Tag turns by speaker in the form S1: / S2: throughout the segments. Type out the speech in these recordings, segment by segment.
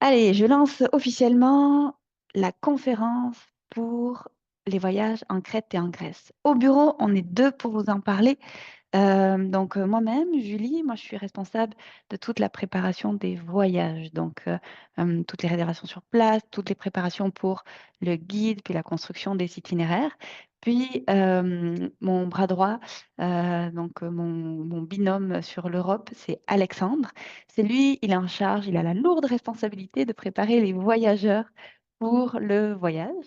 S1: Allez, je lance officiellement la conférence pour les voyages en Crète et en Grèce. Au bureau, on est deux pour vous en parler. Moi-même, Julie, moi je suis responsable de toute la préparation des voyages, toutes les réservations sur place, toutes les préparations pour le guide, puis la construction des itinéraires. Puis mon bras droit, mon binôme sur l'Europe, c'est Alexandre. C'est lui, il est en charge, il a la lourde responsabilité de préparer les voyageurs pour le voyage.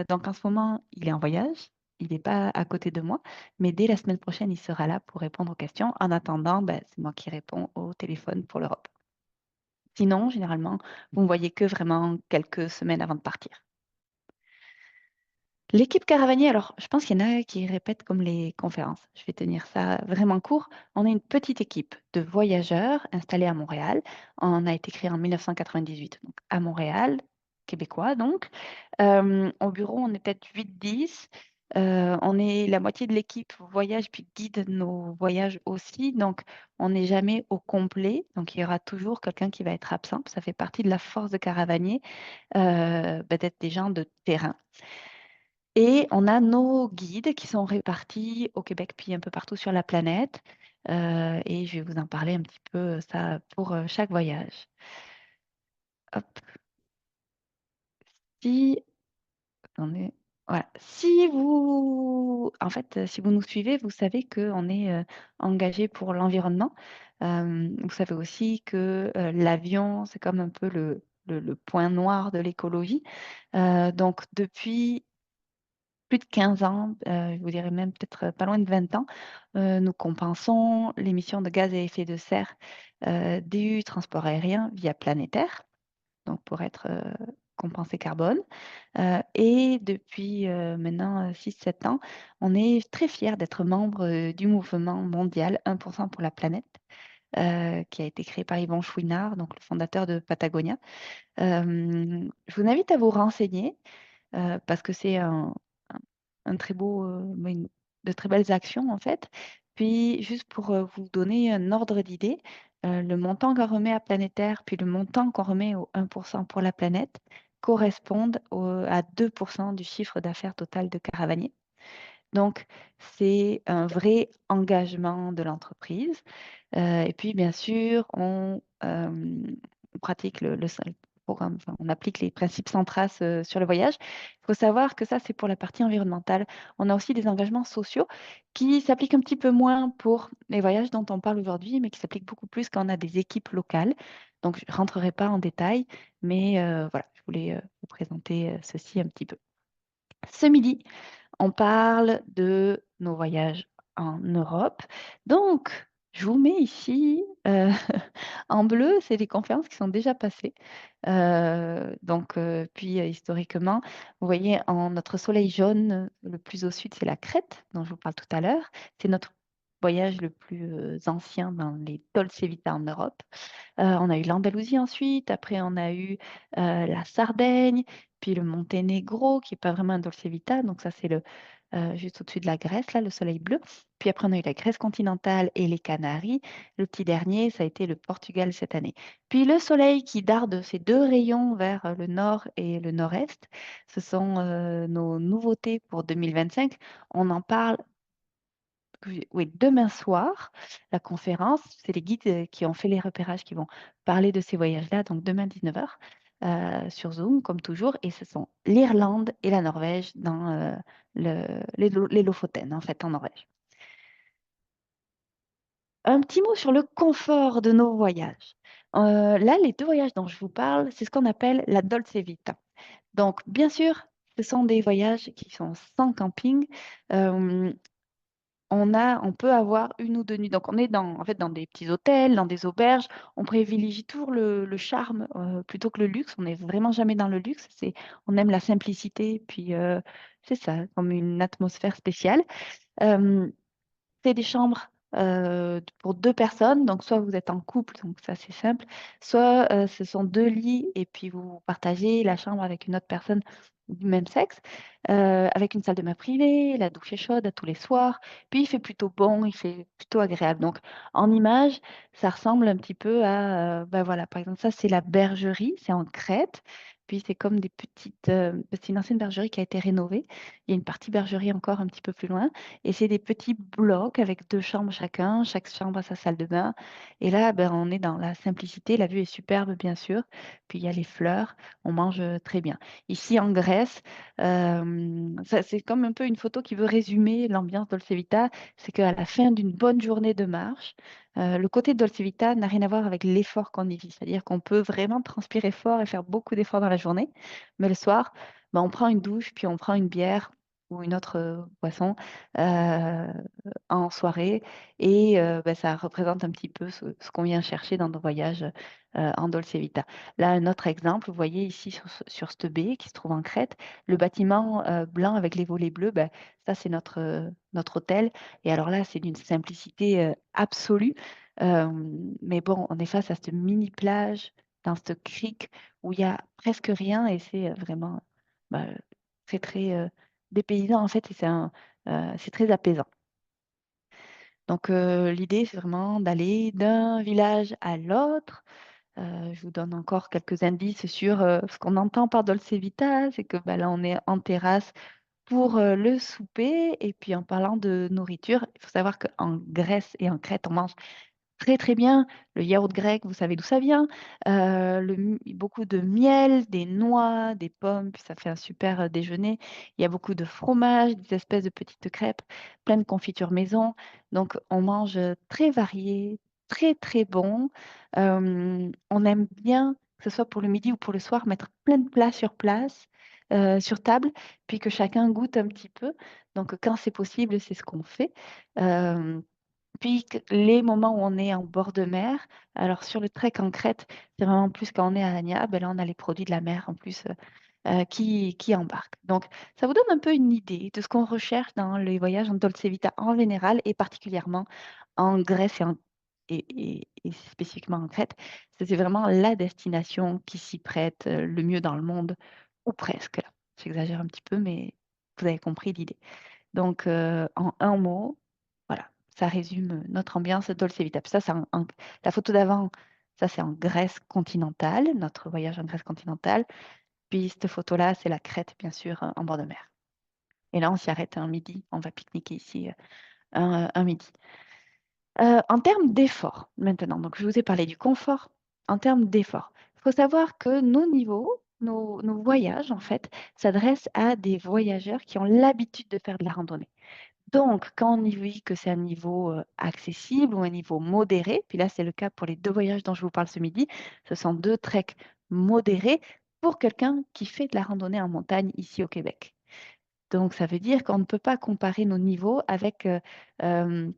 S1: Donc en ce moment, il est en voyage, il n'est pas à côté de moi. Mais dès la semaine prochaine, il sera là pour répondre aux questions. En attendant, ben, c'est moi qui réponds au téléphone pour l'Europe. Sinon, généralement, vous ne me voyez que vraiment quelques semaines avant de partir. L'équipe Caravanier, alors je pense qu'il y en a qui répètent comme les conférences. Je vais tenir ça vraiment court. On est une petite équipe de voyageurs installés à Montréal. On a été créé en 1998, donc à Montréal, québécois donc. Au bureau, on est peut-être 8-10. On est la moitié de l'équipe voyage puis guide nos voyages aussi. Donc, on n'est jamais au complet. Donc, il y aura toujours quelqu'un qui va être absent. Ça fait partie de la force de Caravanier, d'être des gens de terrain. Et on a nos guides qui sont répartis au Québec puis un peu partout sur la planète. Et je vais vous en parler un petit peu, ça, pour chaque voyage. Hop. Si, attendez. Voilà. Si vous nous suivez, vous savez qu'on est engagé pour l'environnement. Vous savez aussi que l'avion, c'est comme un peu le point noir de l'écologie. Donc, depuis plus de 15 ans, je vous dirais même peut-être pas loin de 20 ans, nous compensons l'émission de gaz à effet de serre du transport aérien via planétaire, donc pour être compensé carbone. Et depuis maintenant 6-7 ans, on est très fiers d'être membre du mouvement mondial 1% pour la planète, qui a été créé par Yvon Chouinard, donc le fondateur de Patagonia. Je vous invite à vous renseigner parce que c'est un très beau, de très belles actions en fait. Puis, juste pour vous donner un ordre d'idée, le montant qu'on remet à Planétaire, puis le montant qu'on remet au 1% pour la planète, correspondent à 2% du chiffre d'affaires total de Caravanier. Donc, c'est un vrai engagement de l'entreprise. Et puis, bien sûr, on pratique le programme, enfin, on applique les principes Centras sur le voyage. Il faut savoir que ça, c'est pour la partie environnementale. On a aussi des engagements sociaux qui s'appliquent un petit peu moins pour les voyages dont on parle aujourd'hui, mais qui s'appliquent beaucoup plus quand on a des équipes locales. Donc, je ne rentrerai pas en détail, mais voilà, je voulais vous présenter ceci un petit peu. Ce midi, on parle de nos voyages en Europe. Donc, je vous mets ici en bleu, c'est les conférences qui sont déjà passées. Puis historiquement, vous voyez en notre soleil jaune, le plus au sud, c'est la Crète, dont je vous parle tout à l'heure. C'est notre voyage le plus ancien dans les Dolce Vita en Europe. On a eu l'Andalousie ensuite, après on a eu la Sardaigne, puis le Monténégro, qui n'est pas vraiment un Dolce Vita, donc ça c'est juste au-dessus de la Grèce, là, le soleil bleu. Puis après on a eu la Grèce continentale et les Canaries. Le petit dernier, ça a été le Portugal cette année. Puis le soleil qui darde ses deux rayons vers le nord et le nord-est, ce sont nos nouveautés pour 2025. On en parle oui, demain soir, la conférence, c'est les guides qui ont fait les repérages qui vont parler de ces voyages-là, donc demain 19h sur Zoom, comme toujours, et ce sont l'Irlande et la Norvège dans les Lofoten, en fait, en Norvège. Un petit mot sur le confort de nos voyages. Là, les deux voyages dont je vous parle, c'est ce qu'on appelle la Dolce Vita. Donc, bien sûr, ce sont des voyages qui sont sans camping. Euh, on peut avoir une ou deux nuits. Donc, on est en fait, dans des petits hôtels, dans des auberges. On privilégie toujours le charme plutôt que le luxe. On n'est vraiment jamais dans le luxe. On aime la simplicité, puis c'est ça, comme une atmosphère spéciale. Euh, c'est des chambres pour deux personnes. Donc, soit vous êtes en couple, donc ça, c'est simple. Soit ce sont deux lits et puis vous partagez la chambre avec une autre personne du même sexe, avec une salle de bain privée, la douche est chaude à tous les soirs, puis il fait plutôt bon, il fait plutôt agréable. Donc en image, ça ressemble un petit peu à, bah, voilà, par exemple, ça c'est la bergerie, c'est en Crète, puis c'est comme des petites, c'est une ancienne bergerie qui a été rénovée. Il y a une partie bergerie encore un petit peu plus loin, et c'est des petits blocs avec 2 chambres chacun, chaque chambre a sa salle de bain. Et là, ben, on est dans la simplicité, la vue est superbe bien sûr, puis il y a les fleurs, on mange très bien. Ici en Grèce, c'est comme un peu une photo qui veut résumer l'ambiance Dolce Vita. C'est qu'à la fin d'une bonne journée de marche, le côté Dolce Vita n'a rien à voir avec l'effort qu'on y vit. C'est-à-dire qu'on peut vraiment transpirer fort et faire beaucoup d'efforts dans la journée, mais le soir, ben, on prend une douche, puis on prend une bière ou une autre boisson euh, en soirée, et ben, ça représente un petit peu ce qu'on vient chercher dans nos voyages en Dolce Vita. Là, un autre exemple, vous voyez ici sur cette baie qui se trouve en Crète, le bâtiment blanc avec les volets bleus, ben, ça c'est notre hôtel. Et alors là, c'est d'une simplicité absolue. Euh, mais bon, on est face à cette mini plage dans cette crique où il y a presque rien et c'est vraiment ben, très très dépaysant en fait et c'est très apaisant. Donc l'idée, c'est vraiment d'aller d'un village à l'autre. Je vous donne encore quelques indices sur ce qu'on entend par Dolce Vita, c'est que bah, là, on est en terrasse pour le souper. Et puis en parlant de nourriture, il faut savoir qu'en Grèce et en Crète, on mange très très bien. Le yaourt grec, vous savez d'où ça vient. Beaucoup de miel, des noix, des pommes, puis ça fait un super déjeuner. Il y a beaucoup de fromage, des espèces de petites crêpes, plein de confitures maison. Donc on mange très varié, très très bon. On aime bien, que ce soit pour le midi ou pour le soir, mettre plein de plats sur place. Sur table, puis que chacun goûte un petit peu. Donc, quand c'est possible, c'est ce qu'on fait. Euh, Puis les moments où on est en bord de mer, alors sur le trek en Crète, c'est vraiment plus quand on est à Agna, ben là on a les produits de la mer en plus qui embarquent. Donc ça vous donne un peu une idée de ce qu'on recherche dans les voyages en Dolce Vita en général et particulièrement en Grèce et spécifiquement en Crète. C'est vraiment la destination qui s'y prête le mieux dans le monde, ou presque là. J'exagère un petit peu, mais vous avez compris l'idée. Donc, en un mot, voilà, ça résume notre ambiance Dolce Vita. Puis ça, la photo d'avant, ça c'est en Grèce continentale, notre voyage en Grèce continentale. Puis cette photo-là, c'est la Crète, bien sûr, en bord de mer. Et là, on s'y arrête un midi, on va pique-niquer ici un midi. En termes d'effort, maintenant, donc je vous ai parlé du confort. En termes d'effort, il faut savoir que nos niveaux, nos voyages, en fait, s'adressent à des voyageurs qui ont l'habitude de faire de la randonnée. Donc, quand on y vit que c'est un niveau accessible ou un niveau modéré, puis là c'est le cas pour les 2 voyages dont je vous parle ce midi, ce sont 2 treks modérés pour quelqu'un qui fait de la randonnée en montagne ici au Québec. Donc, ça veut dire qu'on ne peut pas comparer nos niveaux avec euh,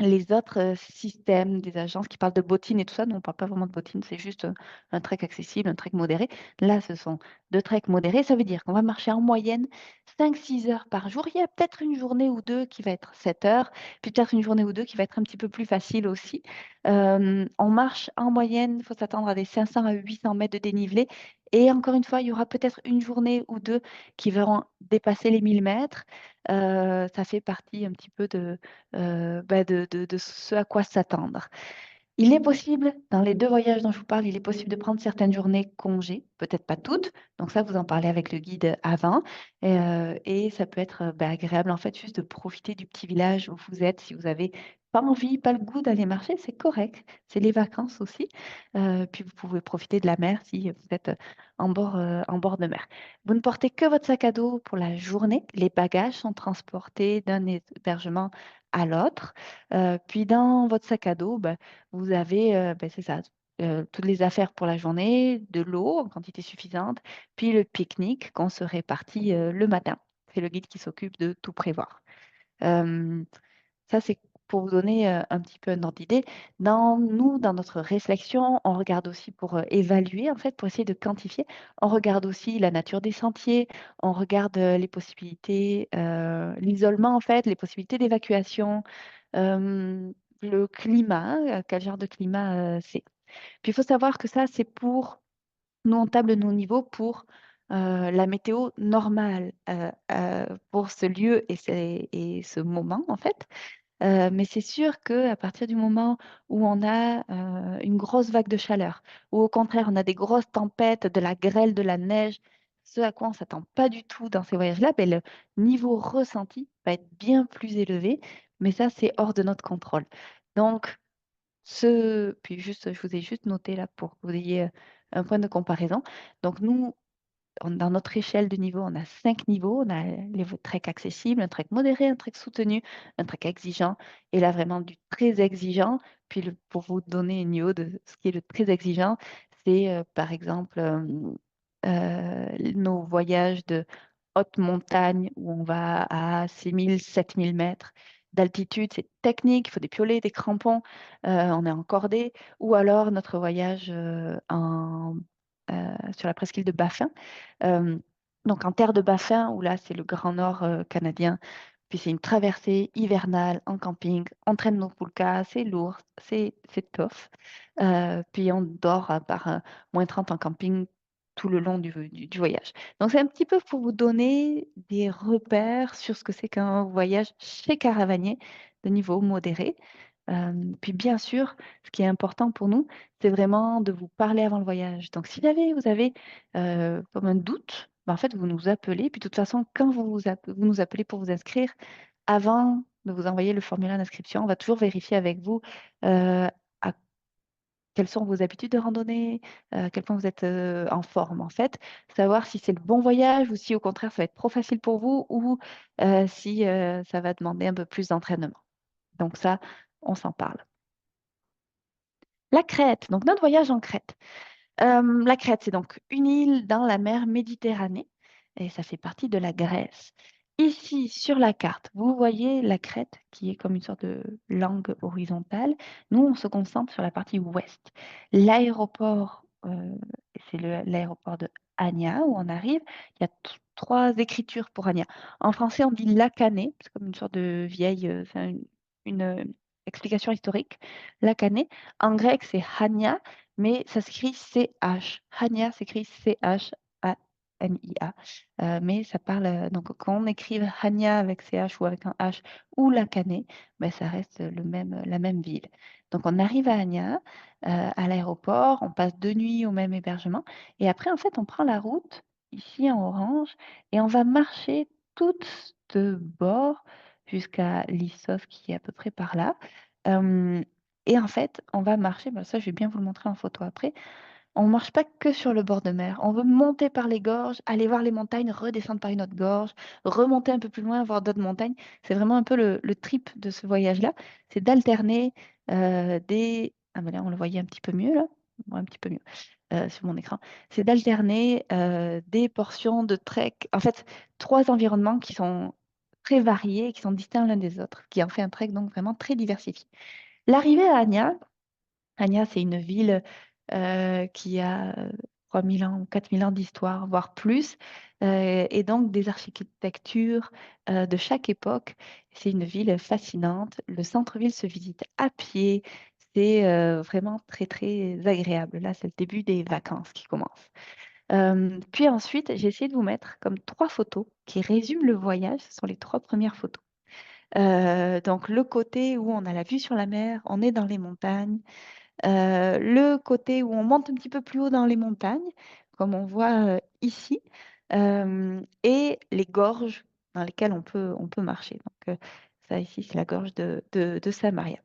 S1: les autres systèmes des agences qui parlent de bottines et tout ça. Nous, on ne parle pas vraiment de bottines, c'est juste un trek accessible, un trek modéré. Là, ce sont 2 treks modérés. Ça veut dire qu'on va marcher en moyenne 5-6 heures par jour. Il y a peut-être une journée ou deux qui va être 7 heures, puis peut-être une journée ou deux qui va être un petit peu plus facile aussi. On marche en moyenne, il faut s'attendre à des 500 à 800 mètres de dénivelé. Et encore une fois, il y aura peut-être une journée ou deux qui verront dépasser les 1000 mètres. Ça fait partie un petit peu bah, de ce à quoi s'attendre. Il est possible, dans les 2 voyages dont je vous parle, il est possible de prendre certaines journées congés, peut-être pas toutes. Donc ça, vous en parlez avec le guide avant. Et ça peut être bah, agréable, en fait, juste de profiter du petit village où vous êtes. Si vous avez pas envie, pas le goût d'aller marcher, c'est correct. C'est les vacances aussi. Puis vous pouvez profiter de la mer si vous êtes en bord de mer. Vous ne portez que votre sac à dos pour la journée. Les bagages sont transportés d'un hébergement à l'autre. Puis dans votre sac à dos, bah, vous avez, ben, c'est ça, toutes les affaires pour la journée, de l'eau en quantité suffisante, puis le pique-nique qu'on se répartit le matin. C'est le guide qui s'occupe de tout prévoir. Euh, Ça, c'est pour vous donner un petit peu un ordre d'idée. Dans notre réflexion, on regarde aussi pour évaluer, en fait, pour essayer de quantifier. On regarde aussi la nature des sentiers, on regarde les possibilités, l'isolement, en fait, les possibilités d'évacuation, euh, le climat, quel genre de climat c'est. Puis il faut savoir que ça, c'est pour, nous, on table nos niveaux pour la météo normale pour ce lieu et ce moment, en fait. Mais c'est sûr qu'à partir du moment où on a une grosse vague de chaleur, ou au contraire, on a des grosses tempêtes, de la grêle, de la neige, ce à quoi on ne s'attend pas du tout dans ces voyages-là, ben, le niveau ressenti va être bien plus élevé, mais ça, c'est hors de notre contrôle. Donc, puis juste, je vous ai juste noté là pour que vous ayez un point de comparaison. Donc, nous, dans notre échelle de niveau, on a 5 niveaux. On a les treks accessibles, un trek modéré, un trek soutenu, un trek exigeant, et là vraiment du très exigeant. Puis pour vous donner une niveau de ce qui est le très exigeant, c'est par exemple nos voyages de haute montagne où on va à 6 000, 7 000 mètres d'altitude. C'est technique, il faut des piolets, des crampons, on est encordé. Ou alors notre voyage sur la presqu'île de Baffin. Euh, donc en terre de Baffin, où là c'est le Grand Nord canadien, puis c'est une traversée hivernale en camping, on traîne nos poulkas, c'est lourd, c'est tough. Puis on dort par -30 en camping tout le long du voyage. Donc c'est un petit peu pour vous donner des repères sur ce que c'est qu'un voyage chez Caravanier de niveau modéré. Puis bien sûr, ce qui est important pour nous, c'est vraiment de vous parler avant le voyage. Donc si jamais vous avez comme un doute, ben, en fait, vous nous appelez. Puis de toute façon, quand vous nous appelez pour vous inscrire, avant de vous envoyer le formulaire d'inscription, on va toujours vérifier avec vous à quelles sont vos habitudes de randonnée, à quel point vous êtes en forme en fait, savoir si c'est le bon voyage ou si au contraire ça va être trop facile pour vous ou si ça va demander un peu plus d'entraînement. Donc ça, on s'en parle. La Crète, donc notre voyage en Crète. La Crète, c'est donc une île dans la mer Méditerranée et ça fait partie de la Grèce. Ici, sur la carte, vous voyez la Crète qui est comme une sorte de langue horizontale. Nous, on se concentre sur la partie ouest. L'aéroport, c'est l'aéroport de Ania où on arrive. Il y a trois écritures pour Ania. En français, on dit Lakané, c'est comme une sorte de vieille, c'est une explication historique. Lakané. En grec, c'est Hania mais ça s'écrit CH. Hania s'écrit Chania. Mais ça parle, donc quand on écrive Hania avec CH ou avec un H ou Lakané, ben, ça reste la même ville. Donc on arrive à Hania, à l'aéroport, on passe 2 nuits au même hébergement, et après, en fait, on prend la route ici en orange et on va marcher tout de bord jusqu'à Lissos, qui est à peu près par là. Euh, et en fait, on va marcher, ben ça je vais bien vous le montrer en photo après, on ne marche pas que sur le bord de mer. On veut monter par les gorges, aller voir les montagnes, redescendre par une autre gorge, remonter un peu plus loin, voir d'autres montagnes. C'est vraiment un peu le trip de ce voyage-là. C'est d'alterner des... Ah ben là, on le voyait un petit peu mieux, là. Ouais, un petit peu mieux sur mon écran. C'est d'alterner des portions de trek. En fait, trois environnements qui sont très variés, qui sont distincts l'un des autres, qui en fait un trek donc vraiment très diversifié. L'arrivée à Anya, Anya, c'est une ville qui a 3000 ans ou 4000 ans d'histoire, voire plus, et donc des architectures de chaque époque. C'est une ville fascinante. Le centre-ville se visite à pied. C'est vraiment très, très agréable. Là, c'est le début des vacances qui commencent. Puis ensuite, j'ai essayé de vous mettre comme 3 photos qui résument le voyage. Ce sont les 3 premières photos. Donc, le côté où on a la vue sur la mer, on est dans les montagnes. Le côté où on monte un petit peu plus haut dans les montagnes, comme on voit ici, et les gorges dans lesquelles on peut marcher. Donc, ça ici, c'est la gorge de Samaria.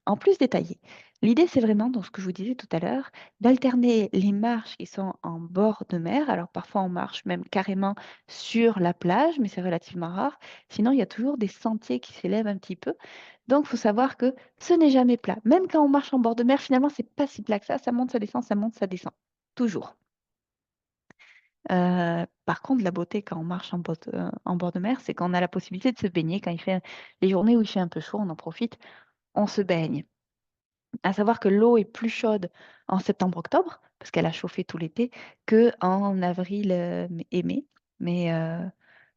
S1: En plus détaillé, l'idée, c'est vraiment, dans ce que je vous disais tout à l'heure, d'alterner les marches qui sont en bord de mer. Alors, parfois, on marche même carrément sur la plage, mais c'est relativement rare. Sinon, il y a toujours des sentiers qui s'élèvent un petit peu. Donc, il faut savoir que ce n'est jamais plat. Même quand on marche en bord de mer, finalement, c'est pas si plat que ça. Ça monte, ça descend, ça monte, ça descend. Toujours. Par contre, la beauté quand on marche en bord de mer, c'est qu'on a la possibilité de se baigner. Quand il fait les journées où il fait un peu chaud, on en profite, on se baigne. À savoir que l'eau est plus chaude en septembre-octobre, parce qu'elle a chauffé tout l'été, qu'en avril et mai. Mais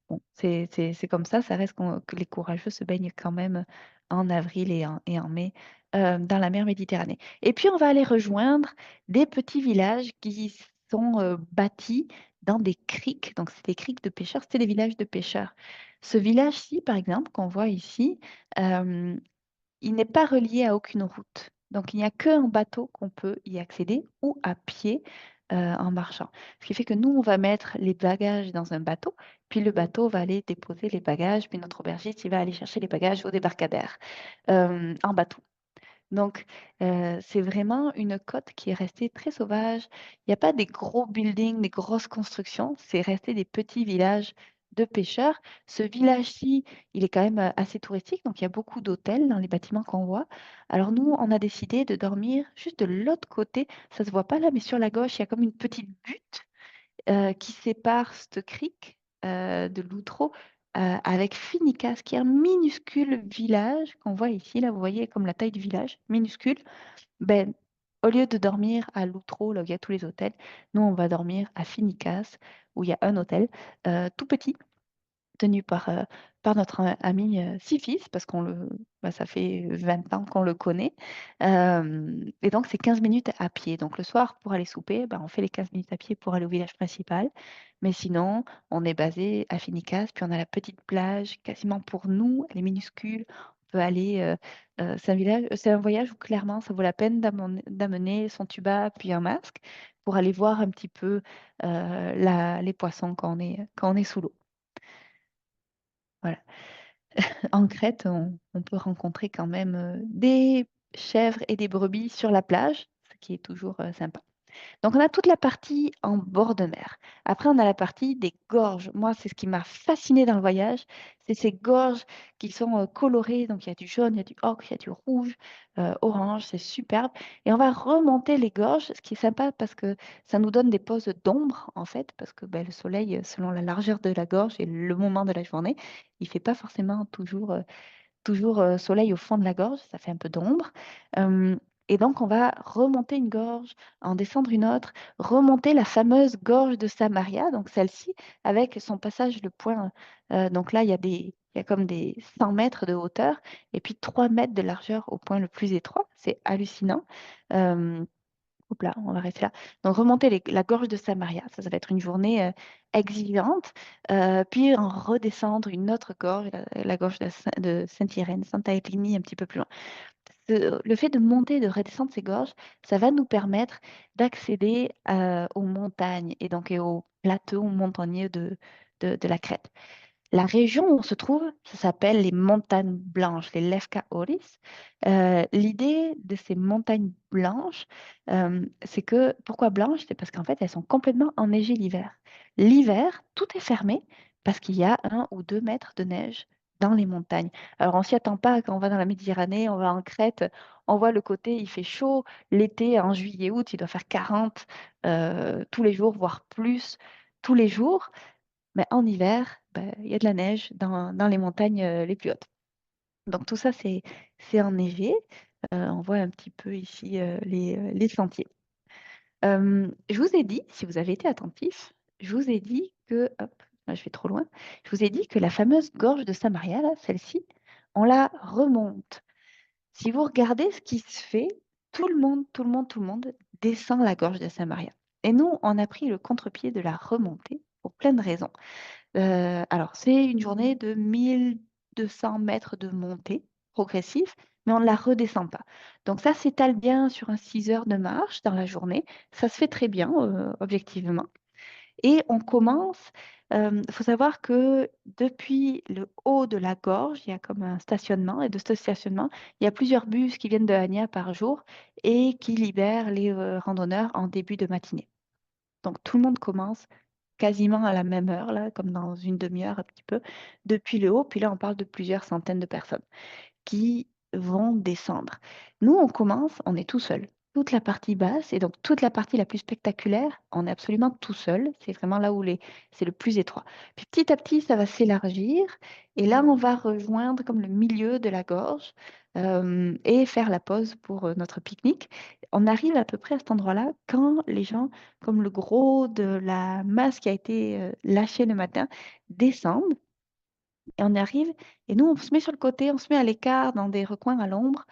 S1: bon, c'est comme ça reste que les courageux se baignent quand même en avril et en mai dans la mer Méditerranée. Et puis, on va aller rejoindre des petits villages qui sont bâtis dans des criques. Donc, c'est des criques de pêcheurs, c'était des villages de pêcheurs. Ce village-ci, par exemple, qu'on voit ici, euh, il n'est pas relié à aucune route. Donc, il n'y a qu'un bateau qu'on peut y accéder ou à pied en marchant. Ce qui fait que nous, on va mettre les bagages dans un bateau, puis le bateau va aller déposer les bagages, puis notre aubergiste, il va aller chercher les bagages au débarcadère en bateau. Donc, c'est vraiment une côte qui est restée très sauvage. Il n'y a pas des gros buildings, des grosses constructions. C'est resté des petits villages de pêcheurs. Ce village-ci, il est quand même assez touristique, donc il y a beaucoup d'hôtels dans les bâtiments qu'on voit. Alors nous, on a décidé de dormir juste de l'autre côté. Ça ne se voit pas là, mais sur la gauche, il y a comme une petite butte qui sépare ce creek de l'outro avec Finicas, qui est un minuscule village qu'on voit ici. Là, vous voyez comme la taille du village, minuscule. Ben, au lieu de dormir à l'outro, là où il y a tous les hôtels, nous, on va dormir à Finicas, où il y a un hôtel tout petit tenu par notre ami Sifis, parce ça fait 20 ans qu'on le connaît. Et donc, c'est 15 minutes à pied. Donc, le soir, pour aller souper, on fait les 15 minutes à pied pour aller au village principal. Mais sinon, on est basé à Finicas, puis on a la petite plage quasiment pour nous, elle est minuscule. On peut aller. C'est un voyage où clairement, ça vaut la peine d'amener son tuba puis un masque pour aller voir un petit peu les poissons quand on est sous l'eau. Voilà. En Crète, on peut rencontrer quand même des chèvres et des brebis sur la plage, ce qui est toujours sympa. Donc, on a toute la partie en bord de mer. Après, on a la partie des gorges. Moi, c'est ce qui m'a fasciné dans le voyage, c'est ces gorges qui sont colorées. Donc, il y a du jaune, il y a du ocre, il y a du rouge, orange, c'est superbe. Et on va remonter les gorges, ce qui est sympa parce que ça nous donne des poses d'ombre, en fait, parce que le soleil, selon la largeur de la gorge et le moment de la journée, il ne fait pas forcément toujours soleil au fond de la gorge, ça fait un peu d'ombre. Euh, et donc, on va remonter une gorge, en descendre une autre, remonter la fameuse gorge de Samaria, donc celle-ci, avec son passage le point. Donc là, il y a comme des 100 mètres de hauteur et puis 3 mètres de largeur au point le plus étroit. C'est hallucinant. Euh, Oups là, on va rester là. Donc, remonter la gorge de Samaria, ça va être une journée exigeante. Puis en redescendre une autre gorge, la gorge de Sainte-Irène, Santa Eleni, un petit peu plus loin. Le fait de monter et de redescendre ces gorges, ça va nous permettre d'accéder aux montagnes et aux plateaux montagneux de la Crète. La région où on se trouve, ça s'appelle les montagnes blanches, les Lefka Oris. L'idée de ces montagnes blanches, c'est que, pourquoi blanches? C'est parce qu'en fait, elles sont complètement enneigées l'hiver. L'hiver, tout est fermé parce qu'il y a 1 ou 2 mètres de neige dans les montagnes. Alors, on s'y attend pas quand on va dans la Méditerranée, on va en Crète, on voit le côté, il fait chaud. L'été, en juillet, août, il doit faire 40 tous les jours, voire plus tous les jours. Mais en hiver, il y a de la neige dans les montagnes les plus hautes. Donc tout ça, c'est enneigé. On voit un petit peu ici les sentiers. Je vous ai dit, si vous avez été attentif, je vous ai dit que, hop, là, je vais trop loin, je vous ai dit que la fameuse gorge de Samaria, là, celle-ci, on la remonte. Si vous regardez ce qui se fait, tout le monde descend la gorge de Samaria. Et nous, on a pris le contre-pied de la remontée pour plein de raisons. Alors, c'est une journée de 1 200 mètres de montée progressive, mais on ne la redescend pas. Donc ça s'étale bien sur un 6 heures de marche dans la journée. Ça se fait très bien, objectivement. Et on commence, il faut savoir que depuis le haut de la gorge, il y a comme un stationnement, et de ce stationnement, il y a plusieurs bus qui viennent de Hania par jour et qui libèrent les randonneurs en début de matinée. Donc tout le monde commence quasiment à la même heure, là, comme dans une demi-heure un petit peu, depuis le haut. Puis là, on parle de plusieurs centaines de personnes qui vont descendre. Nous, on commence, on est tout seul. Toute la partie basse et donc toute la partie la plus spectaculaire, on est absolument tout seul. C'est vraiment là où c'est le plus étroit. Puis petit à petit, ça va s'élargir et là, on va rejoindre comme le milieu de la gorge et faire la pause pour notre pique-nique. On arrive à peu près à cet endroit-là quand les gens, comme le gros de la masse qui a été lâchée le matin, descendent et on arrive, et nous, on se met sur le côté, on se met à l'écart dans des recoins à l'ombre,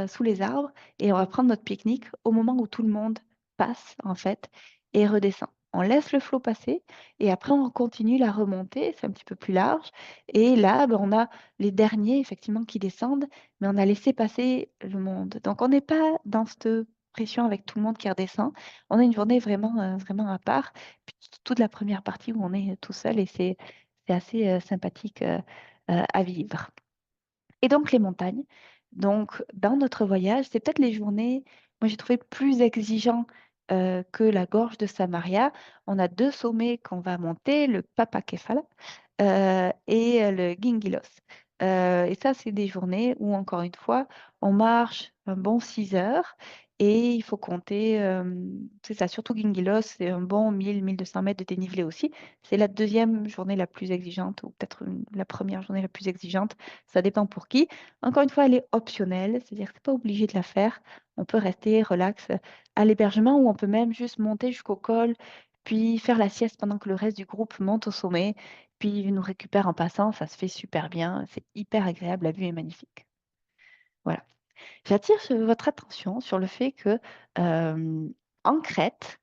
S1: sous les arbres, et on va prendre notre pique-nique au moment où tout le monde passe, en fait, et redescend. on laisse le flot passer et après on continue la remontée, c'est un petit peu plus large. Et là, ben, on a les derniers effectivement qui descendent, mais on a laissé passer le monde. Donc on n'est pas dans cette pression avec tout le monde qui redescend. On a une journée vraiment, vraiment à part. Puis toute la première partie où on est tout seul et c'est assez sympathique à vivre. Et donc les montagnes. Donc dans notre voyage, c'est peut-être les journées, moi j'ai trouvé plus exigeant que la gorge de Samaria. On a deux sommets qu'on va monter, le Papakefala et le Gingilos. Et ça, c'est des journées où, encore une fois, on marche un bon 6 heures et il faut compter, c'est ça, surtout Gingilos, c'est un bon 1000-1200 mètres de dénivelé aussi. C'est la deuxième journée la plus exigeante ou peut-être la première journée la plus exigeante. Ça dépend pour qui. Encore une fois, elle est optionnelle, c'est-à-dire que tu n'es pas obligé de la faire. On peut rester relax à l'hébergement ou on peut même juste monter jusqu'au col, puis faire la sieste pendant que le reste du groupe monte au sommet, puis nous récupère en passant. Ça se fait super bien. C'est hyper agréable. La vue est magnifique. Voilà. J'attire votre attention sur le fait que en Crète,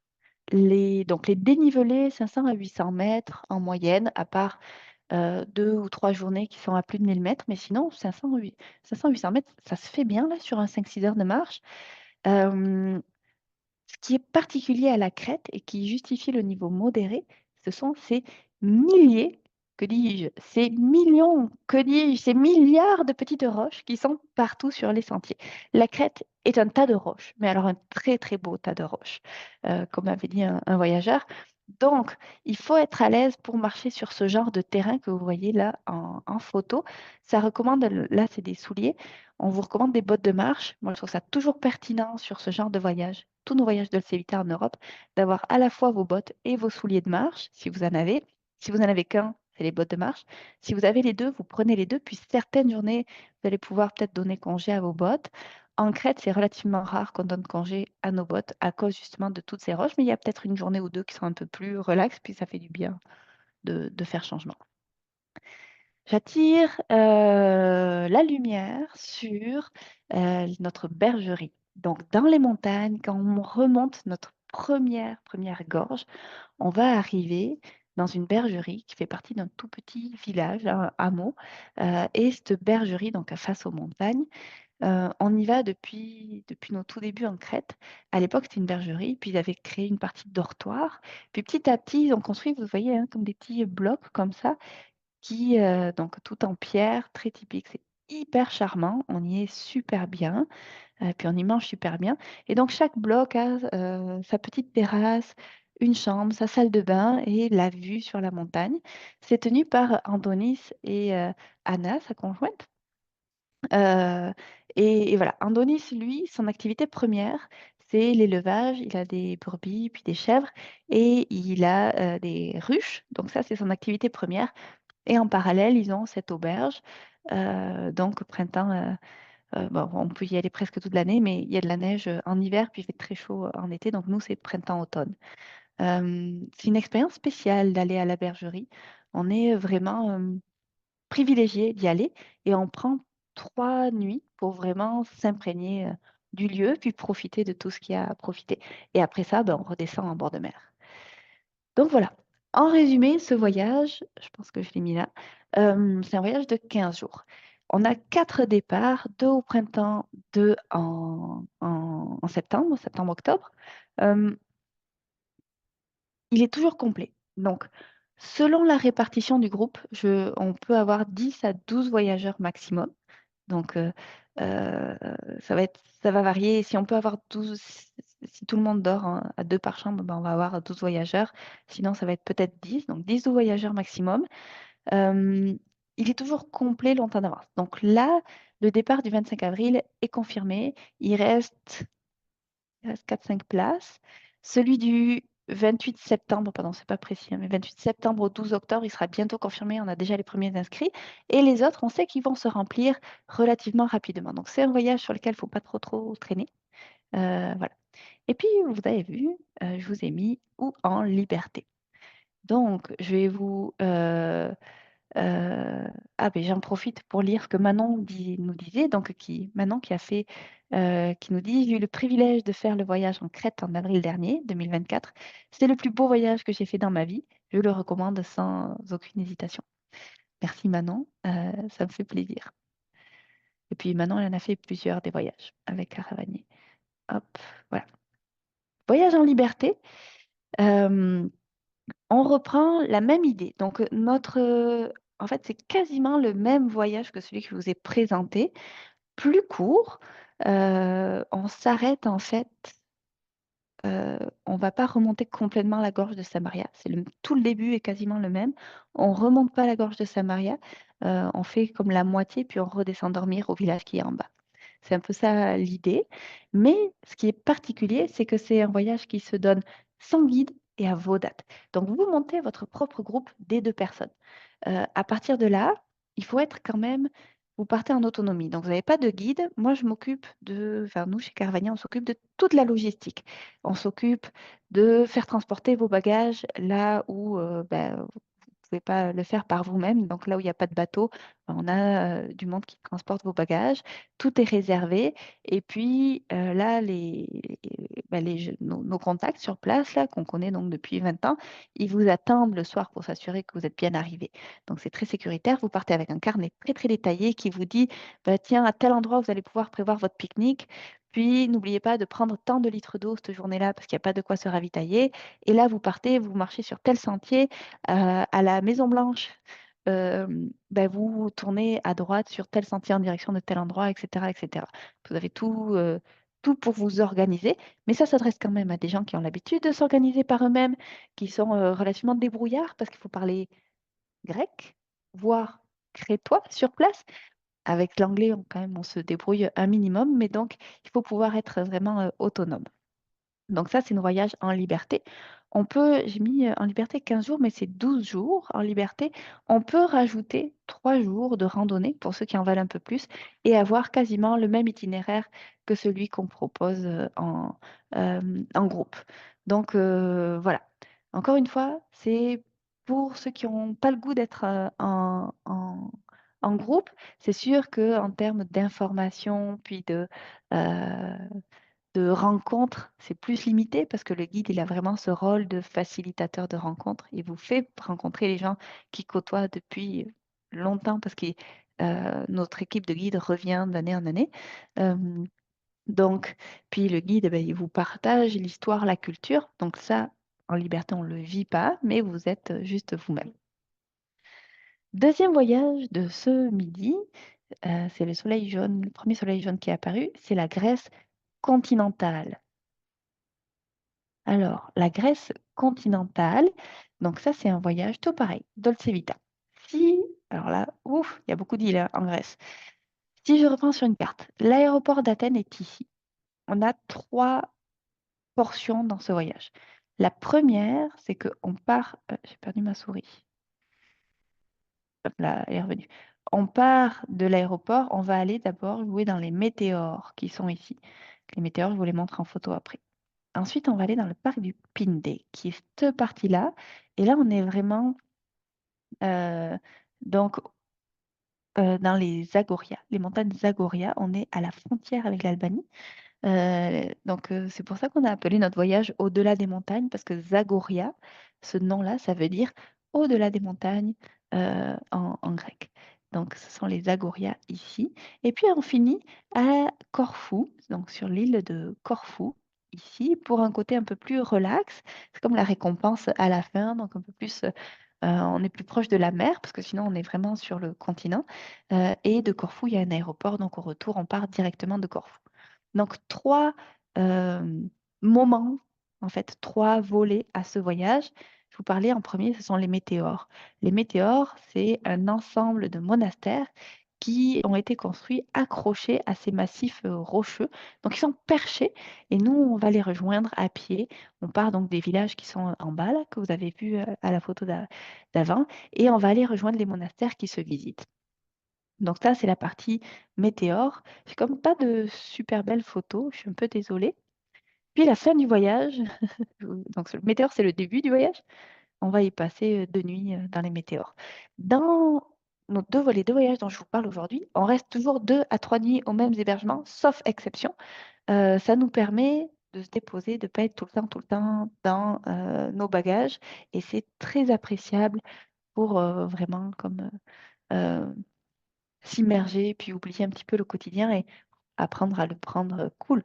S1: donc les dénivelés 500 à 800 mètres en moyenne, à part 2 ou 3 journées qui sont à plus de 1000 mètres, mais sinon 500-800 mètres, ça se fait bien là sur un 5-6 heures de marche. Euh, Ce qui est particulier à la Crète et qui justifie le niveau modéré, ce sont ces milliers, que dis-je, ces millions, que dis-je, ces milliards de petites roches qui sont partout sur les sentiers. La Crète est un tas de roches, mais alors un très très beau tas de roches, comme avait dit un voyageur. Donc, il faut être à l'aise pour marcher sur ce genre de terrain que vous voyez là en photo. Ça recommande, là, c'est des souliers. On vous recommande des bottes de marche. Moi, je trouve ça toujours pertinent sur ce genre de voyage, tous nos voyages de Vita en Europe, d'avoir à la fois vos bottes et vos souliers de marche, si vous en avez. Si vous n'en avez qu'un, c'est les bottes de marche. Si vous avez les deux, vous prenez les deux. Puis certaines journées, vous allez pouvoir peut-être donner congé à vos bottes. En Crète, c'est relativement rare qu'on donne congé à nos bottes à cause justement de toutes ces roches, mais il y a peut-être une journée ou deux qui sont un peu plus relax, puis ça fait du bien de faire changement. J'attire la lumière sur notre bergerie. Donc, dans les montagnes, quand on remonte notre première gorge, on va arriver dans une bergerie qui fait partie d'un tout petit village, un hameau. Et cette bergerie, donc face aux montagnes, on y va depuis nos tout débuts en Crète. À l'époque, c'était une bergerie, puis ils avaient créé une partie de dortoir. Puis petit à petit, ils ont construit, vous voyez, hein, comme des petits blocs comme ça qui, donc tout en pierre, très typique. C'est hyper charmant, on y est super bien, puis on y mange super bien. Et donc chaque bloc a sa petite terrasse, une chambre, sa salle de bain et la vue sur la montagne. C'est tenu par Andonis et Anna, sa conjointe. Euh, et voilà, Andonis, lui, son activité première, c'est l'élevage. Il a des brebis, puis des chèvres, et il a des ruches. Donc ça, c'est son activité première. Et en parallèle, ils ont cette auberge. Donc, au printemps, bon, on peut y aller presque toute l'année, mais il y a de la neige en hiver, puis il fait très chaud en été. Donc, nous, c'est printemps-automne. C'est une expérience spéciale d'aller à la bergerie. On est vraiment privilégié d'y aller et on prend 3 nuits pour vraiment s'imprégner du lieu, puis profiter de tout ce qu'il y a à profiter. Et après ça, ben, on redescend en bord de mer. Donc voilà. En résumé, ce voyage, je pense que je l'ai mis là, c'est un voyage de 15 jours. On a 4 départs, 2 au printemps, 2 en septembre, septembre-octobre. Euh, il est toujours complet. Donc, selon la répartition du groupe, on peut avoir 10 à 12 voyageurs maximum. Donc, ça va varier. Si on peut avoir 12, si tout le monde dort à deux par chambre, ben, on va avoir 12 voyageurs. Sinon, ça va être peut-être 10. Donc, 10 12 voyageurs maximum. Euh, il est toujours complet longtemps d'avance. Donc là, le départ du 25 avril est confirmé. Il reste 4-5 places. Celui du 28 septembre, pardon, c'est pas précis, hein, mais 28 septembre au 12 octobre, il sera bientôt confirmé. On a déjà les premiers inscrits. Et les autres, on sait qu'ils vont se remplir relativement rapidement. Donc, c'est un voyage sur lequel il ne faut pas trop traîner. Voilà. Et puis, vous avez vu, je vous ai mis où en liberté. Donc, je vais vous Ah ben j'en profite pour lire ce que Manon nous disait, donc Manon qui a fait, qui nous dit, j'ai eu le privilège de faire le voyage en Crète en avril dernier, 2024. C'était le plus beau voyage que j'ai fait dans ma vie. Je le recommande sans aucune hésitation. Merci Manon, ça me fait plaisir. Et puis Manon, elle en a fait plusieurs des voyages avec Caravanier. Hop, voilà. Voyage en liberté. euh, on reprend la même idée. Donc en fait, c'est quasiment le même voyage que celui que je vous ai présenté, plus court. On s'arrête en fait. On ne va pas remonter complètement la gorge de Samaria. Tout le début est quasiment le même. On ne remonte pas la gorge de Samaria. On fait comme la moitié, puis on redescend dormir au village qui est en bas. C'est un peu ça l'idée. Mais ce qui est particulier, c'est que c'est un voyage qui se donne sans guide et à vos dates. Donc, vous montez votre propre groupe des deux personnes. À partir de là, il faut être quand même, vous partez en autonomie. Donc, vous n'avez pas de guide. Moi, je m'occupe enfin, nous, chez Caravania, on s'occupe de toute la logistique. On s'occupe de faire transporter vos bagages là où vous ne pouvez pas le faire par vous-même. Donc là où il n'y a pas de bateau, on a du monde qui transporte vos bagages. Tout est réservé. Et puis là, nos contacts sur place, là, qu'on connaît donc depuis 20 ans, ils vous attendent le soir pour s'assurer que vous êtes bien arrivé. Donc c'est très sécuritaire. Vous partez avec un carnet très très détaillé qui vous dit, bah, tiens, à tel endroit, vous allez pouvoir prévoir votre pique-nique. Puis, n'oubliez pas de prendre tant de litres d'eau cette journée-là parce qu'il n'y a pas de quoi se ravitailler. Et là, vous partez, vous marchez sur tel sentier à la Maison Blanche. Ben, vous tournez à droite sur tel sentier en direction de tel endroit, etc., etc. Vous avez tout pour vous organiser, mais ça s'adresse quand même à des gens qui ont l'habitude de s'organiser par eux-mêmes, qui sont relativement débrouillards parce qu'il faut parler grec, voire crétois sur place. Avec l'anglais, quand même, on se débrouille un minimum, mais donc il faut pouvoir être vraiment autonome. Donc ça, c'est nos voyages en liberté. J'ai mis en liberté 15 jours, mais c'est 12 jours en liberté. On peut rajouter 3 jours de randonnée pour ceux qui en veulent un peu plus et avoir quasiment le même itinéraire que celui qu'on propose en groupe. Donc voilà. Encore une fois, c'est pour ceux qui n'ont pas le goût d'être en groupe. C'est sûr qu'en termes d'information, puis euh, de rencontres, c'est plus limité parce que le guide, il a vraiment ce rôle de facilitateur de rencontres. Il vous fait rencontrer les gens qui côtoient depuis longtemps parce que notre équipe de guides revient d'année en année. Euh, donc, puis le guide, eh ben, il vous partage l'histoire, la culture. Donc ça, en liberté, on ne le vit pas, mais vous êtes juste vous-même. Deuxième voyage de ce midi, c'est le soleil jaune, le premier soleil jaune qui est apparu, c'est la Grèce continentale. Alors, la Grèce continentale, donc ça, c'est un voyage tout pareil, Dolce Vita. Si, alors là, ouf, il y a beaucoup d'îles hein, en Grèce. Si je reprends sur une carte, l'aéroport d'Athènes est ici. On a trois portions dans ce voyage. La première, c'est qu'on part, j'ai perdu ma souris. Hop là, elle est revenue. On part de l'aéroport, on va aller d'abord jouer dans les météores qui sont ici. Les météores, je vous les montre en photo après. Ensuite, on va aller dans le parc du Pindé, qui est cette partie-là. Et là, on est vraiment euh, donc dans les Zagorias, les montagnes Zagorias. On est à la frontière avec l'Albanie. C'est pour ça qu'on a appelé notre voyage Au-delà des montagnes, parce que Zagoria, ce nom-là, ça veut dire au-delà des montagnes en grec. Donc, ce sont les Zagorias ici. Et puis, on finit à Corfou, donc sur l'île de Corfou, ici, pour un côté un peu plus relax. C'est comme la récompense à la fin, donc un peu plus, on est plus proche de la mer, parce que sinon, on est vraiment sur le continent. Et de Corfou, il y a un aéroport, donc au retour, on part directement de Corfou. Donc, trois euh, moments, en fait, trois volets à ce voyage. Je vous parlais en premier, ce sont les météores. Les météores, c'est un ensemble de monastères qui ont été construits accrochés à ces massifs rocheux. Donc, ils sont perchés et nous, on va les rejoindre à pied. On part donc des villages qui sont en bas, là, que vous avez vu à la photo d'avant, et on va aller rejoindre les monastères qui se visitent. Donc ça, c'est la partie météore. J'ai comme pas de super belles photos, je suis un peu désolée. Puis la fin du voyage, donc le météore, c'est le début du voyage. on va y passer 2 nuits dans les météores. Dans les deux voyages dont je vous parle aujourd'hui, on reste toujours 2 à 3 nuits aux mêmes hébergements, sauf exception. Ça nous permet de se déposer, de ne pas être tout le temps dans nos bagages. Et c'est très appréciable pour vraiment comme s'immerger, puis oublier un petit peu le quotidien et apprendre à le prendre cool.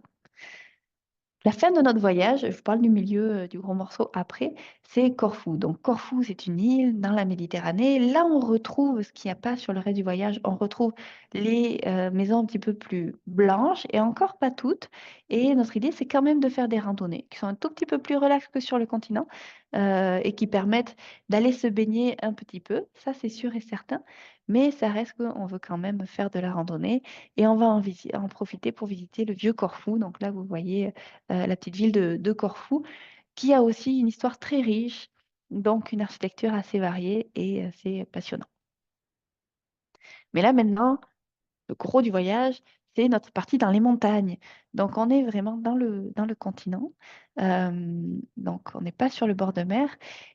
S1: La fin de notre voyage, je vous parle du milieu du gros morceau après, c'est Corfou. Donc Corfou, c'est une île dans la Méditerranée. Là, on retrouve ce qu'il n'y a pas sur le reste du voyage. On retrouve les maisons un petit peu plus blanches et encore pas toutes. Et notre idée, c'est quand même de faire des randonnées qui sont un tout petit peu plus relaxes que sur le continent et qui permettent d'aller se baigner un petit peu. Ça, c'est sûr et certain. Mais ça reste qu'on veut quand même faire de la randonnée et on va en profiter pour visiter le vieux Corfou. Donc là, vous voyez la petite ville de Corfou, qui a aussi une histoire très riche, donc une architecture assez variée et assez passionnante. Mais là maintenant, le gros du voyage, c'est notre partie dans les montagnes. Donc, on est vraiment dans le continent. Donc, on n'est pas sur le bord de mer.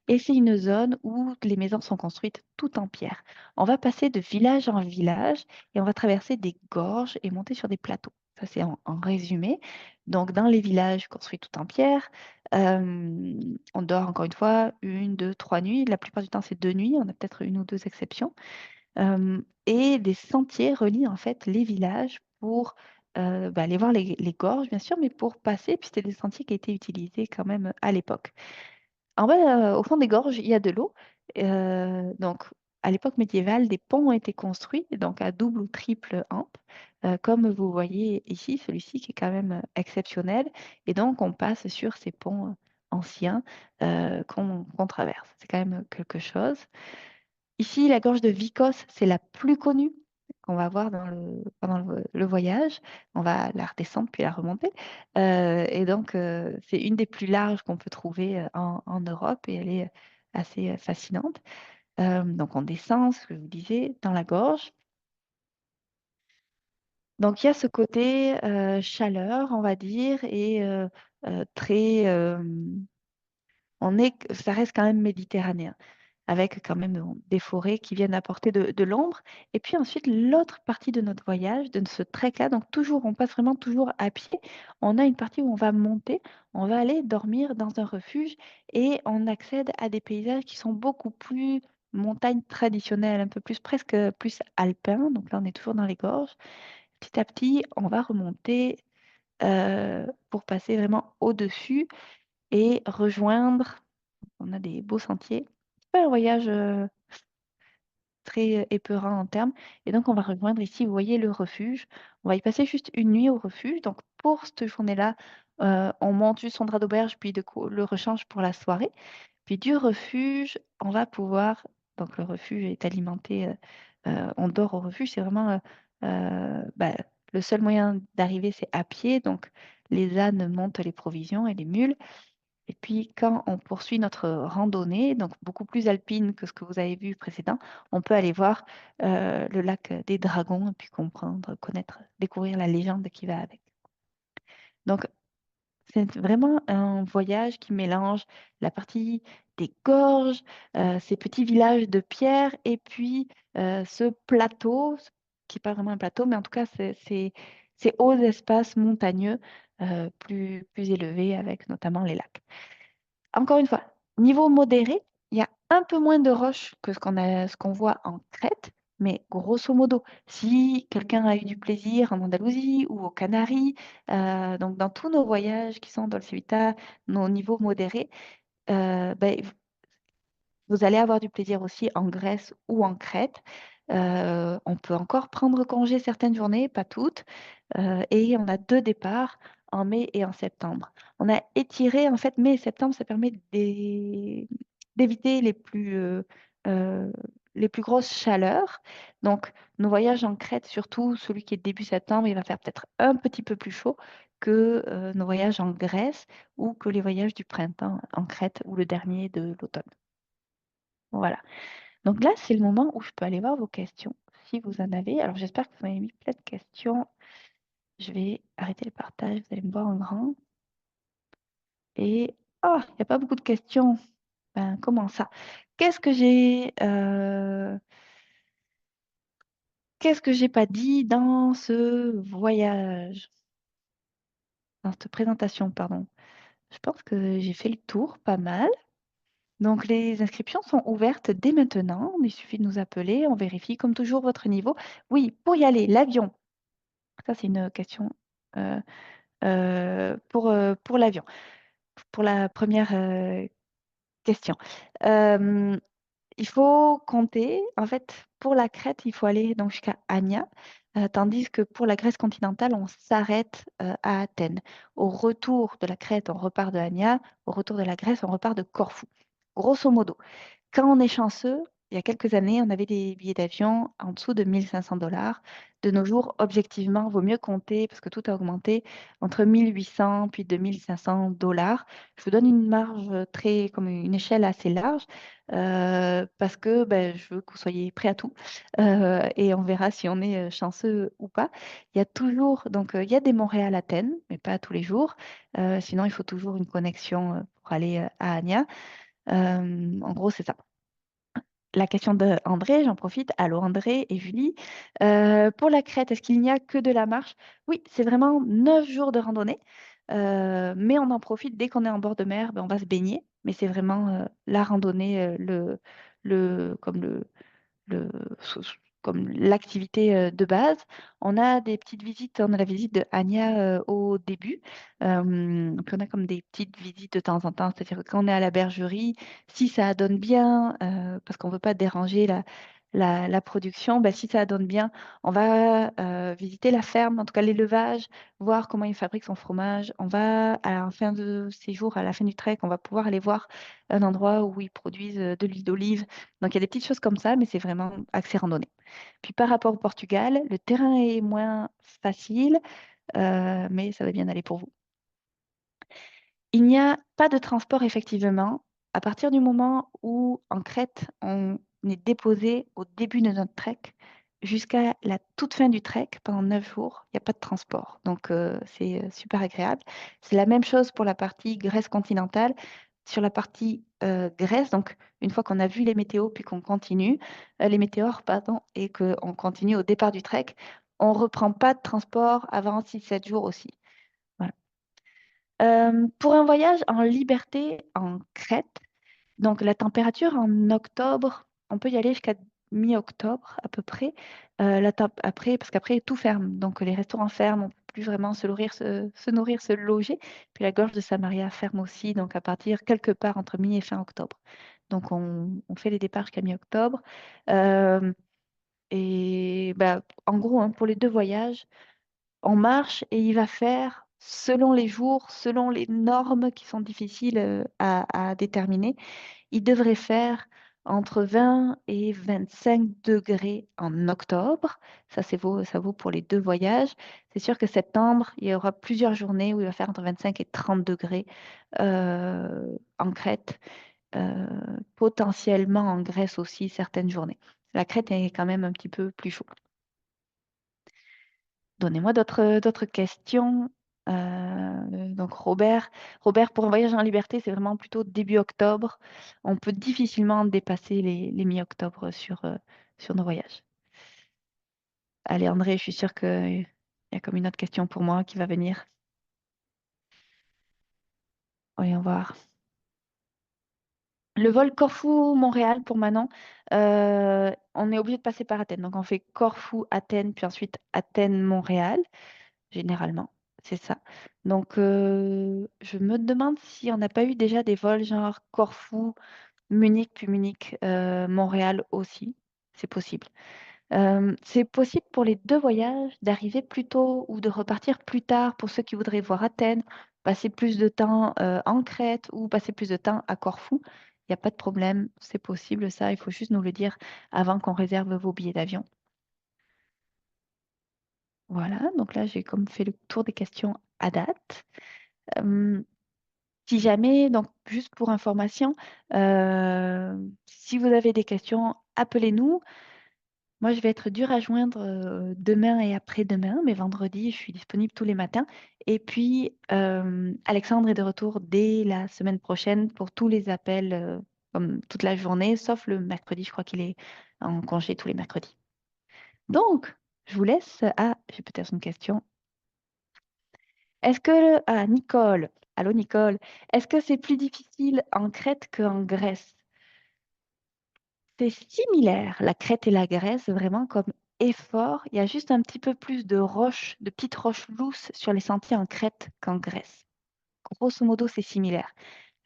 S1: Et c'est une zone où les maisons sont construites tout en pierre. On va passer de village en village et on va traverser des gorges et monter sur des plateaux. Ça, c'est en résumé. Donc, dans les villages construits tout en pierre, on dort encore une fois 1, 2, 3 nuits. La plupart du temps, c'est 2 nuits. On a peut-être une ou deux exceptions. Et des sentiers relient en fait les villages pour aller voir les gorges, bien sûr, mais pour passer, puis c'était des sentiers qui étaient utilisés quand même à l'époque. En bas, au fond des gorges, il y a de l'eau. Donc, à l'époque médiévale, des ponts ont été construits, donc à double ou triple ample, comme vous voyez ici, celui-ci qui est quand même exceptionnel. Et donc, on passe sur ces ponts anciens qu'on traverse. C'est quand même quelque chose. Ici, la gorge de Vicos, c'est la plus connue qu'on va voir pendant le voyage. On va la redescendre puis la remonter. Et donc, c'est une des plus larges qu'on peut trouver en Europe et elle est assez fascinante. Donc, on descend, ce que je vous disais, dans la gorge. Donc, il y a ce côté chaleur, on va dire, et très... ça reste quand même méditerranéen avec quand même des forêts qui viennent apporter de l'ombre. Et puis ensuite, l'autre partie de notre voyage, de ce trek-là, donc toujours, on passe vraiment toujours à pied. On a une partie où on va monter, on va aller dormir dans un refuge et on accède à des paysages qui sont beaucoup plus montagnes traditionnelles, un peu plus presque plus alpins. Donc là, on est toujours dans les gorges. Petit à petit, on va remonter pour passer vraiment au-dessus et rejoindre. On a des beaux sentiers. C'est pas un voyage très épeurant en termes. Et donc, on va rejoindre ici, vous voyez, le refuge. On va y passer juste une nuit au refuge. Donc, pour cette journée-là, on monte juste son drap d'auberge, puis le rechange pour la soirée. Puis du refuge, on va pouvoir, donc le refuge est alimenté, on dort au refuge, c'est vraiment le seul moyen d'arriver, c'est à pied. Donc, les ânes montent les provisions et les mules. Et puis, quand on poursuit notre randonnée, donc beaucoup plus alpine que ce que vous avez vu précédent, on peut aller voir le lac des Dragons et puis comprendre, connaître, découvrir la légende qui va avec. Donc, c'est vraiment un voyage qui mélange la partie des gorges, ces petits villages de pierre, et puis ce plateau, qui n'est pas vraiment un plateau, mais en tout cas, ces hauts espaces montagneux plus élevés avec notamment les lacs. Encore une fois, niveau modéré, il y a un peu moins de roches que ce qu'on voit en Crète, mais grosso modo, si quelqu'un a eu du plaisir en Andalousie ou aux Canaries, donc dans tous nos voyages qui sont Dolce Vita, nos niveaux modérés, ben, vous allez avoir du plaisir aussi en Grèce ou en Crète. On peut encore prendre congé certaines journées, pas toutes. Et on a 2 départs en mai et en septembre. On a étiré, en fait, mai et septembre, ça permet d'éviter euh, les plus grosses chaleurs. Donc, nos voyages en Crète, surtout celui qui est début septembre, il va faire peut-être un petit peu plus chaud que nos voyages en Grèce ou que les voyages du printemps en Crète ou le dernier de l'automne. Voilà. Donc là, c'est le moment où je peux aller voir vos questions, si vous en avez. Alors, j'espère que vous m'avez mis plein de questions. Je vais arrêter le partage, vous allez me voir en grand. Et, il n'y a pas beaucoup de questions. Ben, comment ça? Qu'est-ce que j'ai qu'est-ce que j'ai pas dit dans ce voyage, dans cette présentation, pardon? Je pense que j'ai fait le tour pas mal. Donc, les inscriptions sont ouvertes dès maintenant. Il suffit de nous appeler. On vérifie comme toujours votre niveau. Oui, pour y aller, l'avion. Ça, c'est une question euh, pour l'avion. Pour la première question. Euh, il faut compter, en fait, pour la Crète, il faut aller donc jusqu'à Ania, tandis que pour la Grèce continentale, on s'arrête à Athènes. Au retour de la Crète, on repart de Ania. Au retour de la Grèce, on repart de Corfou. Grosso modo. Quand on est chanceux, il y a quelques années, on avait des billets d'avion en dessous de 1 500 $. De nos jours, objectivement, vaut mieux compter, parce que tout a augmenté, entre 1 800 puis 2 500 $. Je vous donne une marge très, comme une échelle assez large, parce que ben, je veux que vous soyez prêts à tout. Et on verra si on est chanceux ou pas. Il y a toujours, donc il y a des Montréal-Athènes, mais pas tous les jours. Sinon, il faut toujours une connexion pour aller à Ania. En gros, c'est ça. La question de André, j'en profite. Allô André et Julie. Pour la Crète, est-ce qu'il n'y a que de la marche? Oui, c'est vraiment 9 jours de randonnée. Mais on en profite dès qu'on est en bord de mer, ben, on va se baigner. Mais c'est vraiment la randonnée, comme le, comme l'activité de base. On a des petites visites, on a la visite de Anya au début, puis on a comme des petites visites de temps en temps, c'est-à-dire que quand on est à la bergerie, si ça donne bien, parce qu'on ne veut pas déranger la production, ben, si ça donne bien, on va visiter la ferme, en tout cas l'élevage, voir comment il fabrique son fromage. On va, à la fin de séjour, à la fin du trek, on va pouvoir aller voir un endroit où ils produisent de l'huile d'olive. Donc, il y a des petites choses comme ça, mais c'est vraiment axé randonnée. Puis, par rapport au Portugal, le terrain est moins facile, mais ça va bien aller pour vous. Il n'y a pas de transport, effectivement. À partir du moment où, en Crète, on est déposé au début de notre trek jusqu'à la toute fin du trek, pendant 9 jours, il n'y a pas de transport. Donc, c'est super agréable. C'est la même chose pour la partie Grèce continentale. Sur la partie Grèce, donc une fois qu'on a vu les météos, puis qu'on continue, les météores, pardon, et qu'on continue au départ du trek, on ne reprend pas de transport avant 6 7 jours aussi. Voilà. Pour un voyage en liberté en Crète, donc la température en octobre, on peut y aller jusqu'à mi-octobre à peu près. Après, parce qu'après tout ferme, donc les restaurants ferment, on ne peut plus vraiment se nourrir, se loger. Puis la gorge de Samaria ferme aussi, donc à partir quelque part entre mi et fin octobre. Donc on fait les départs jusqu'à mi-octobre. Euh, et bah, en gros, hein, pour les deux voyages, on marche et il va faire, selon les jours, selon les normes qui sont difficiles à déterminer, il devrait faire entre 20 et 25 degrés en octobre. Ça vaut pour les deux voyages. C'est sûr que septembre, il y aura plusieurs journées où il va faire entre 25 et 30 degrés en Crète, euh, potentiellement en Grèce aussi certaines journées. La Crète est quand même un petit peu plus chaud. Donnez-moi d'autres questions. Donc Robert, pour un voyage en liberté, c'est vraiment plutôt début octobre. On peut difficilement dépasser les mi-octobre sur nos voyages. Allez, André, je suis sûre qu'il y a comme une autre question pour moi qui va venir. Voyons voir. Le vol Corfou-Montréal pour Manon, on est obligé de passer par Athènes. Donc on fait Corfou-Athènes, puis ensuite Athènes-Montréal. Généralement, c'est ça. Donc, je me demande si on n'a pas eu déjà des vols genre Corfou, Munich, puis Munich, Montréal aussi. C'est possible. C'est possible pour les deux voyages d'arriver plus tôt ou de repartir plus tard pour ceux qui voudraient voir Athènes, passer plus de temps en Crète ou passer plus de temps à Corfou. Il n'y a pas de problème, c'est possible ça. Il faut juste nous le dire avant qu'on réserve vos billets d'avion. Voilà, donc là, j'ai comme fait le tour des questions à date. Euh, Si jamais, donc juste pour information, si vous avez des questions, appelez-nous. Moi, je vais être dure à joindre demain et après-demain, mais vendredi, je suis disponible tous les matins. Et puis, Alexandre est de retour dès la semaine prochaine pour tous les appels. comme toute la journée, sauf le mercredi. Je crois qu'il est en congé tous les mercredis. Donc, je vous laisse. Ah, j'ai peut-être une question. Est-ce que, ah, Nicole, allô Nicole, est-ce que c'est plus difficile en Crète qu'en Grèce? C'est similaire, la Crète et la Grèce, vraiment comme effort. Il y a juste un petit peu plus de roches, de petites roches lousses sur les sentiers en Crète qu'en Grèce. Grosso modo, c'est similaire.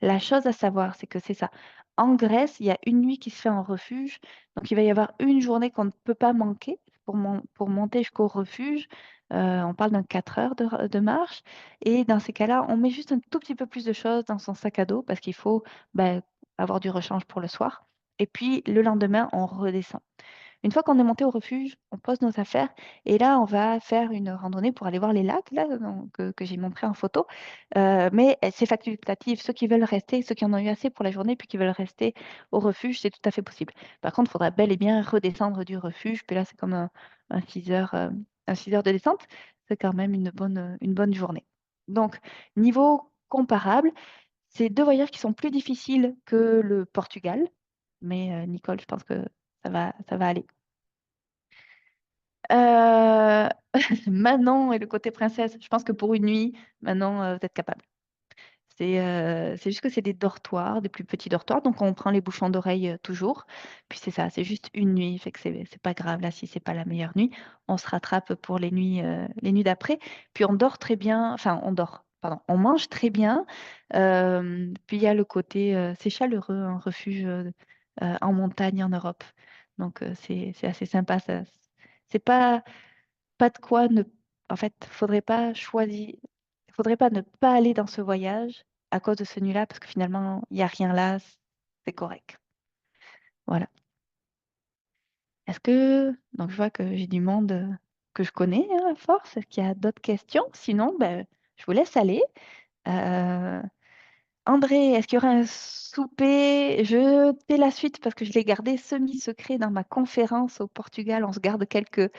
S1: La chose à savoir, c'est que c'est ça. En Grèce, il y a une nuit qui se fait en refuge. Donc, il va y avoir une journée qu'on ne peut pas manquer pour monter jusqu'au refuge. On parle d'un 4 heures de marche. Et dans ces cas-là, on met juste un tout petit peu plus de choses dans son sac à dos parce qu'il faut ben, avoir du rechange pour le soir. Et puis, le lendemain, on redescend. Une fois qu'on est monté au refuge, on pose nos affaires et là, on va faire une randonnée pour aller voir les lacs là, que j'ai montré en photo. Mais c'est facultatif. Ceux qui veulent rester, ceux qui en ont eu assez pour la journée, puis qui veulent rester au refuge, c'est tout à fait possible. Par contre, il faudra bel et bien redescendre du refuge. Puis là, c'est comme un 6 heures, un 6 heures de descente. C'est quand même une bonne journée. Donc, niveau comparable, c'est deux voyages qui sont plus difficiles que le Portugal. Mais Nicole, je pense que ça va aller. Euh, Manon et le côté princesse, je pense que pour une nuit, Manon, vous êtes capable. C'est juste que c'est des dortoirs, des plus petits dortoirs, donc on prend les bouchons d'oreille toujours. Puis c'est ça, c'est juste une nuit, fait que c'est pas grave là si c'est pas la meilleure nuit. On se rattrape pour les nuits d'après. Puis on dort très bien, enfin on dort, pardon, on mange très bien. Puis il y a le côté, c'est chaleureux, un refuge en montagne en Europe. Donc c'est assez sympa. Ça, c'est pas de quoi ne. En fait, faudrait pas choisir. Faudrait pas ne pas aller dans ce voyage à cause de ce nuit-là, parce que finalement, il n'y a rien là, c'est correct. Voilà. Est-ce que. Donc, je vois que j'ai du monde que je connais hein, à force. Est-ce qu'il y a d'autres questions? Sinon, ben, je vous laisse aller. Euh, André, est-ce qu'il y aura un souper? Je tais la suite parce que je l'ai gardé semi-secret dans ma conférence au Portugal. On se garde quelques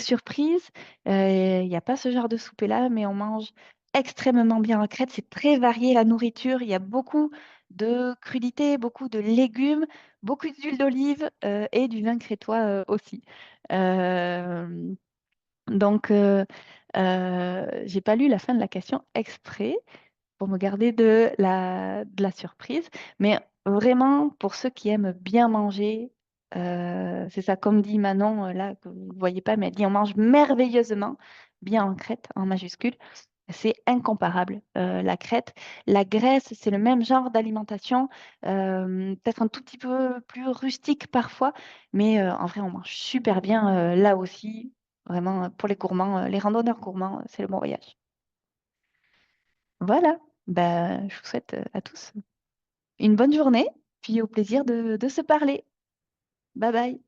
S1: surprises. Il n'y a pas ce genre de souper-là, mais on mange extrêmement bien en Crète. C'est très varié la nourriture. Il y a beaucoup de crudités, beaucoup de légumes, beaucoup d'huile d'olive et du vin crétois aussi. Euh, donc, j'ai pas lu la fin de la question exprès pour me garder de la surprise. Mais vraiment, pour ceux qui aiment bien manger, c'est ça, comme dit Manon, là, que vous ne voyez pas, mais elle dit on mange merveilleusement bien en Crète, en majuscule. C'est incomparable, la Crète. La Grèce, c'est le même genre d'alimentation, peut-être un tout petit peu plus rustique parfois, mais en vrai, on mange super bien là aussi. Vraiment, pour les gourmands, les randonneurs gourmands, c'est le bon voyage. Voilà, bah, je vous souhaite à tous une bonne journée, puis au plaisir de se parler. Bye bye.